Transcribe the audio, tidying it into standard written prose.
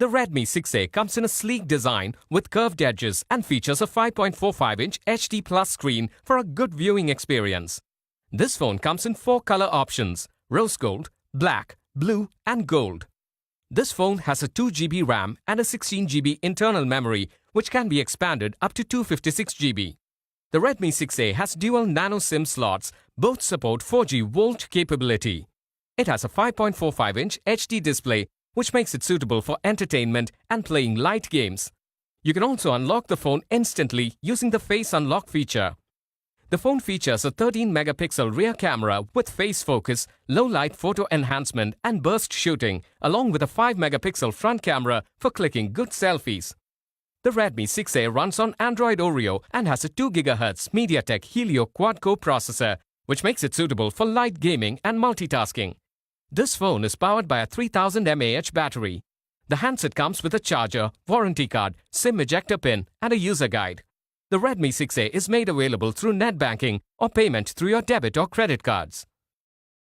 The Redmi 6A comes in a sleek design with curved edges and features a 5.45-inch HD Plus screen for a good viewing experience. This phone comes in 4 color options: rose gold, black, blue and gold. This phone has a 2GB RAM and a 16GB internal memory, which can be expanded up to 256GB. The Redmi 6A has dual nano SIM slots. Both support 4G VoLTE capability. It has a 5.45-inch HD display, which makes it suitable for entertainment and playing light games. You can also unlock the phone instantly using the Face Unlock feature. The phone features a 13-megapixel rear camera with face focus, low-light photo enhancement and burst shooting, along with a 5-megapixel front camera for clicking good selfies. The Redmi 6A runs on Android Oreo and has a 2 GHz MediaTek Helio quad-core processor, which makes it suitable for light gaming and multitasking. This phone is powered by a 3000 mAh battery. The handset comes with a charger, warranty card, SIM ejector pin and a user guide. The Redmi 6A is made available through net banking or payment through your debit or credit cards.